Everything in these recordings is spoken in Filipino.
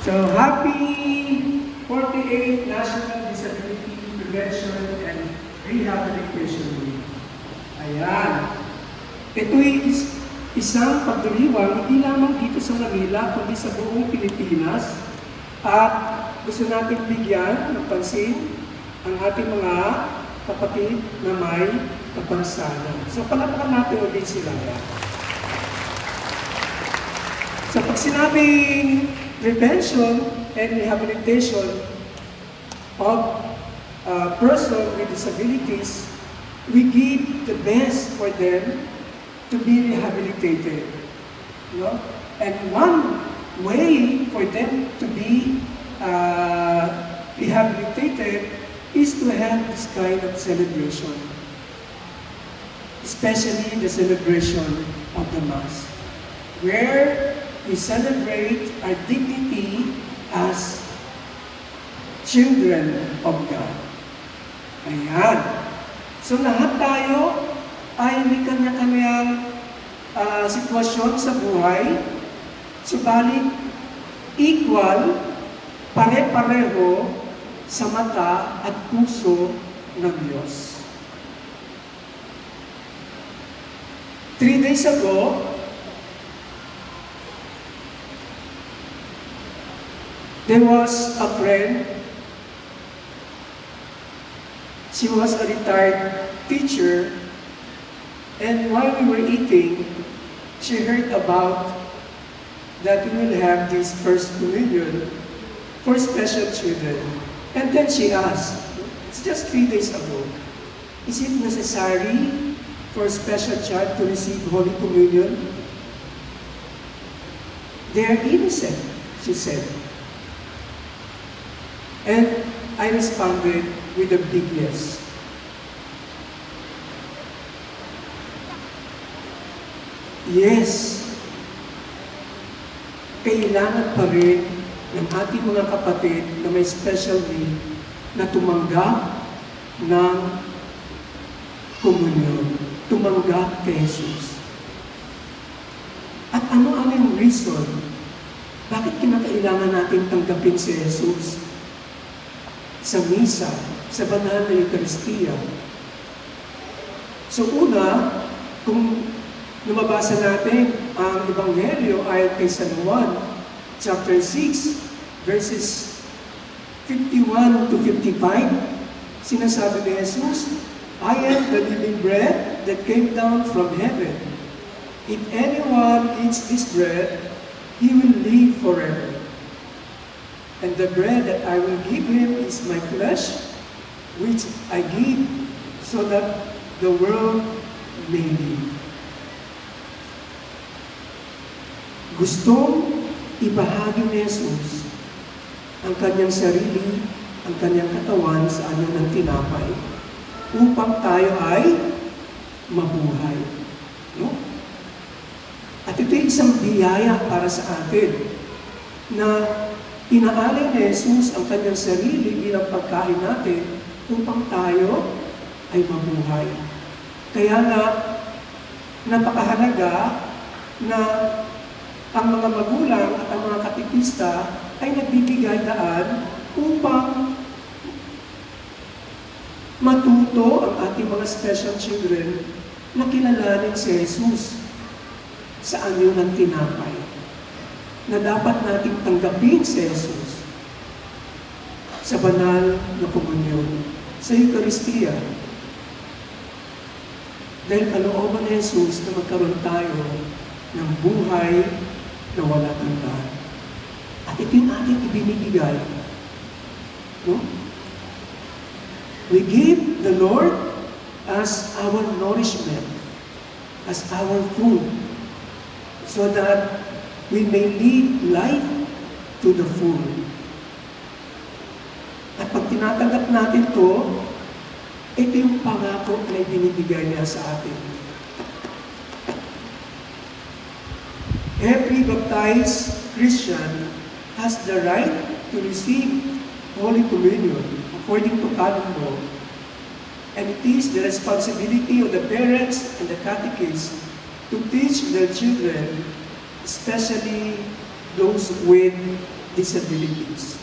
So, happy 48th National Disability Prevention and Rehabilitation Week. Ayan. Ito'y isang pagdiriwang hindi lamang dito sa Manila, kundi sa buong Pilipinas. At gusto natin bigyan ng pansin ang ating mga kapatid na may kapansanan. So, palapakan natin ulit sila. So, pag sinabing prevention and rehabilitation of person with disabilities, we give the best for them to be rehabilitated. No? And one way for them to be rehabilitated is to have this kind of celebration, especially the celebration of the Mass, where we celebrate our dignity as children of God. Ayan. So lahat tayo ay may kanya-kanyang sitwasyon sa buhay, subalit equal, pare-pareho sa mata at puso ng Diyos. 3 days ago, there was a friend. She was a retired teacher, and while we were eating, she heard about that we will have this first communion for special children. And then she asked, it's just 3 days ago, is it necessary for a special child to receive Holy Communion? They are innocent, she said. And I responded with a big yes. Yes, kailangan pa rin ng ating mga kapatid na may special need na tumanggap ng komunyon, tumanggap kay Jesus. At ano yung reason? Bakit kinakailangan natin tanggapin si Jesus sa misa, sa banal na Eucharistia? So una, kung lumabasa natin ang Ebanghelyo ayon kay San Juan, chapter 6, verses 51 to 55, sinasabi ni Jesus, I am the living bread that came down from heaven. If anyone eats this bread, he will live forever. And the bread that I will give him is my flesh, which I give so that the world may live. Gustong ibahagi ni Jesus ang kanyang sarili, ang kanyang katawan sa anyo ng tinapay upang tayo ay mabuhay. No? At ito ay isang biyaya para sa atin na inaalay ni Jesus ang kanyang sarili bilang pagkain natin upang tayo ay mabuhay. Kaya nga, napakahalaga na ang mga magulang at ang mga katekista ay nagbibigay daan upang matuto ang ating mga special children na kilalanin si Jesus sa anyo ng tinapay, na dapat nating tanggapin si Jesus sa banal na komunyon, sa Eucharistia. Dahil kalooban ni Jesus na magkaroon tayo ng buhay na wala tanggahan. At ito yung ating ibinibigay. No? We give the Lord as our nourishment, as our food, so that we may live life to the full. At pag tinatanggap natin ito yung pangako na ibinibigay niya sa atin. Every baptized Christian has the right to receive Holy Communion according to canon law. And it is the responsibility of the parents and the catechists to teach their children, especially those with disabilities.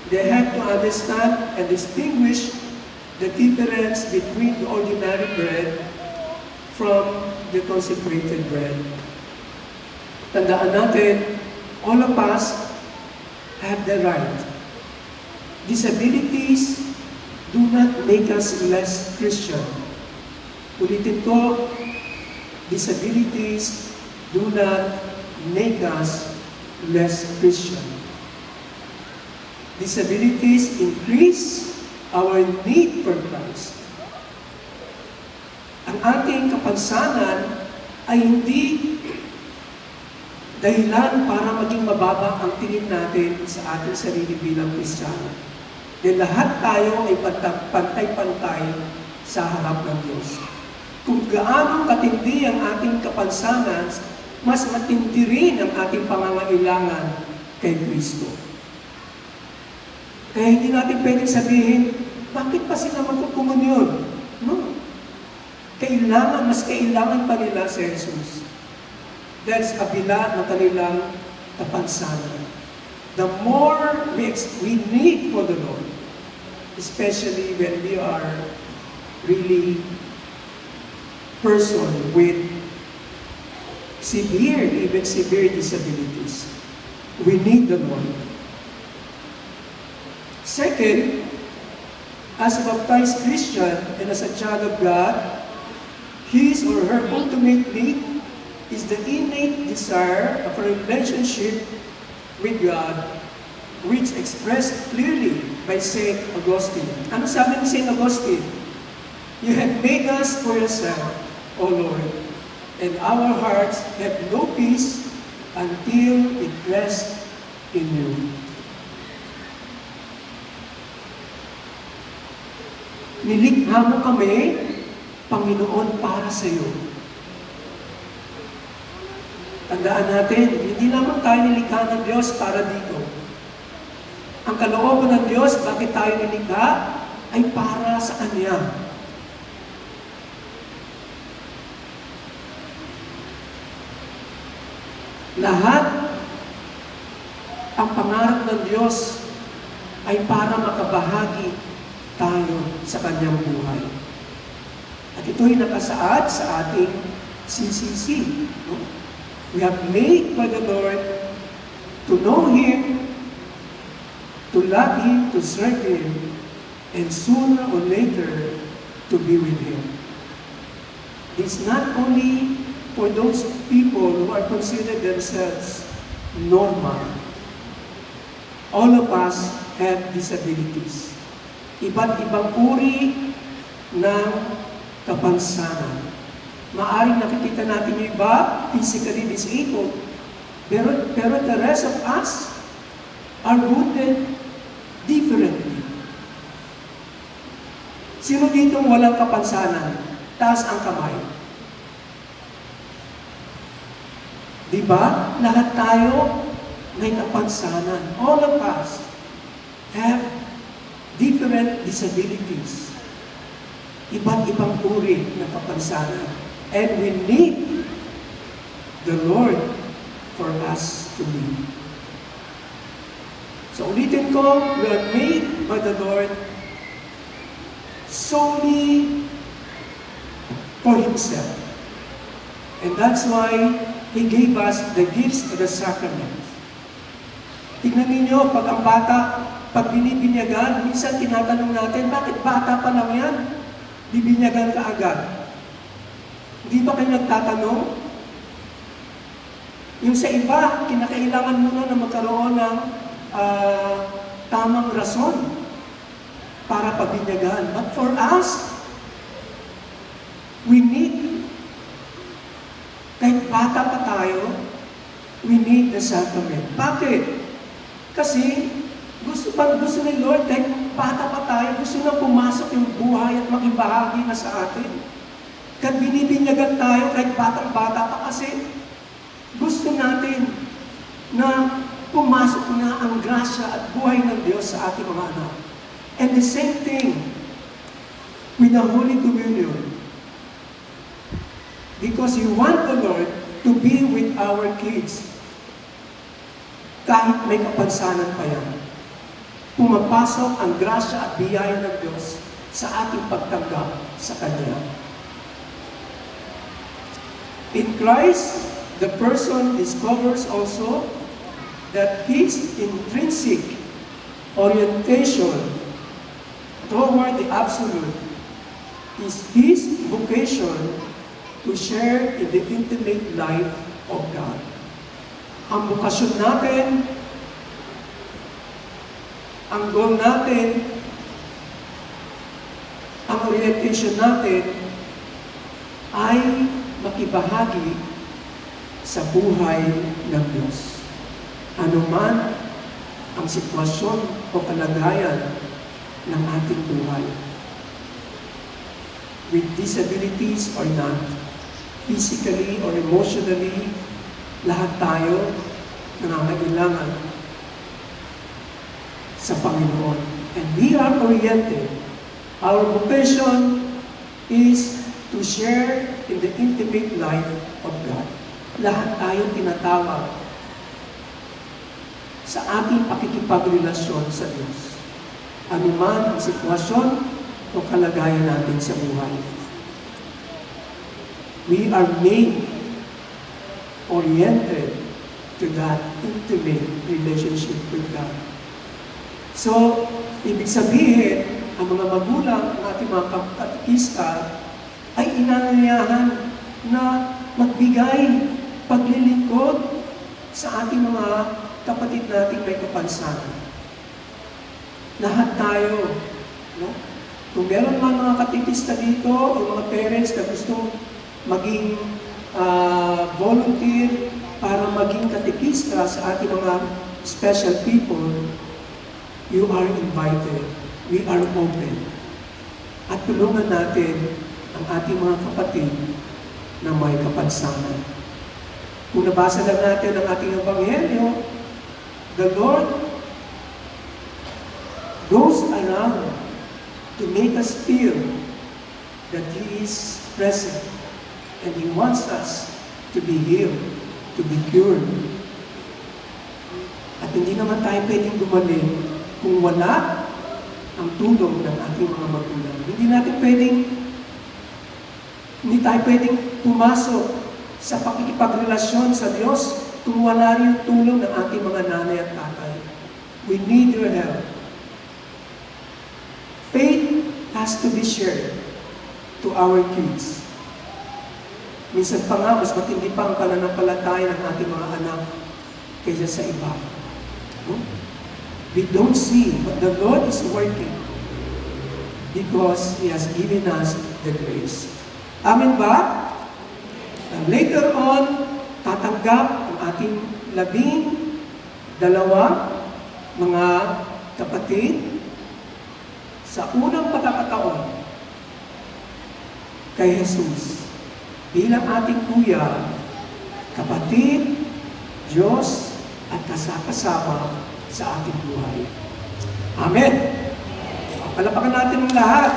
They have to understand and distinguish the difference between the ordinary bread from the consecrated bread. Tandaan natin, all of us have the right. Disabilities do not make us less Christian. Ulitin ko, disabilities do not make us less Christian. Disabilities increase our need for Christ. Ang ating kapansanan ay hindi dahilan para maging mababa ang tingin natin sa ating sarili bilang Kristiyano. Dahil lahat tayo ay pantay-pantay sa harap ng Diyos. Kung gaano katindi ang ating kapansanan, mas matindi rin ang ating pangangailangan kay Kristo. Kaya hindi natin pwedeng sabihin, bakit pa sila magkukumunyon? No. Mas kailangan pa nila si Jesus. Dahil sa kabila ng kanilang kapansanan. The more we need for the Lord, especially when we are really person with even severe disabilities. We need the Lord. Second, as a baptized Christian and as a child of God, his or her ultimate need is the innate desire of a relationship with God, which expressed clearly by St. Augustine. Ano sabi ni St. Augustine? You have made us for yourself, O Lord, and our hearts have no peace until it rests in you. Nilikha mo kami, Panginoon, para sa iyo. Tandaan natin, hindi naman tayo nilikha ng Diyos para dito. Ang kalooban ng Diyos, bakit tayo nilikha, ay para sa Kanya. Lahat ang pangarap ng Diyos ay para makabahagi tayo sa Kanyang buhay. At ito'y nakasaad sa ating CCC. No? We have made by the Lord to know Him, to love Him, to serve Him, and sooner or later to be with Him. It's not only for those people who are considered themselves normal. All of us have disabilities. Iba't ibang uri ng kapansanan. Maaring nakikita natin yung iba, physically disabled, pero the rest of us are rooted differently. Sino dito walang kapansanan? Taas ang kamay. Diba? Lahat tayo may kapansanan. All of us have different disabilities. Iba't ibang uri ng kapansanan. And we need the Lord for us to live. So ulitin ko, we are made by the Lord solely for Himself. And that's why He gave us the gifts of the sacrament. Tignan ninyo, pag ang bata, pag binibinyagan, minsan tinatanong natin, bakit bata pa lang yan? Bibinyagan ka agad. Hindi ba kayo nagtatanong? Yung sa iba, kinakailangan muna na magkaroon ng tamang rason para pabinyagan. But for us, we need, kahit bata pa tayo, we need the sacrament. Bakit? Kasi gusto ni Lord, kahit bata pa tayo, gusto na pumasok yung buhay at makibahagi na sa atin. Kahit binibinyagan tayo, kahit batang-bata pa kasi, gusto natin na pumasok na ang grasya at buhay ng Diyos sa ating mga anak. And the same thing with the Holy Communion. Because we want the Lord to be with our kids. kahit may kapansanan pa yan, pumapasok ang grasya at biyaya ng Diyos sa ating pagtanggap sa Kanya. In Christ, the person discovers also that his intrinsic orientation toward the absolute is his vocation to share in the intimate life of God. Ang bukasyon natin, ang goal natin, ang orientation natin ay makibahagi sa buhay ng Diyos. Ano man ang sitwasyon o kalagayan ng ating buhay. With disabilities or not, physically or emotionally, lahat tayo nangangailangan sa Panginoon. And we are oriented. Our vocation is to share in the intimate life of God. Lahat tayo tinatawag sa ating pakikipagrelasyon sa Diyos. Ano man ang sitwasyon o kalagayan natin sa buhay. We are made oriented to that intimate relationship with God. So, ibig sabihin, ang mga magulang, ang ating mga katekista, ay inanyayahan na magbigay paglilingkod sa ating mga kapatid nating may kapansanan. Lahat tayo, no? Kung meron man mga katekista dito o mga parents na gustong maging volunteer para maging katekista sa ating mga special people, you are invited. We are open. At tulungan natin ang ating mga kapatid na may kapansanan. Kung nabasa lang natin ang ating Ebanghelyo, the Lord goes around to make us feel that He is present and He wants us to be healed, to be cured. At hindi naman tayo pwedeng gumaling kung wala ang tulong ng ating mga magulang. Hindi tayo pwedeng pumasok sa pakikipagrelasyon sa Diyos kung wala rin yung tulong ng ating mga nanay at tatay. We need your help. Faith has to be shared to our kids. Minsan pa nga, mas matindi pa ang pananampalataya ng ating mga anak kaysa sa iba. No? We don't see, but the Lord is working because He has given us the grace. Amen ba? And later on, tatanggap ang ating 12 mga kapatid sa unang pagkakataon kay Jesus bilang ating kuya, kapatid, Diyos, at kasama sa ating buhay. Amen! Palapakan natin ang lahat.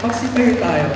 Mag-prepare tayo.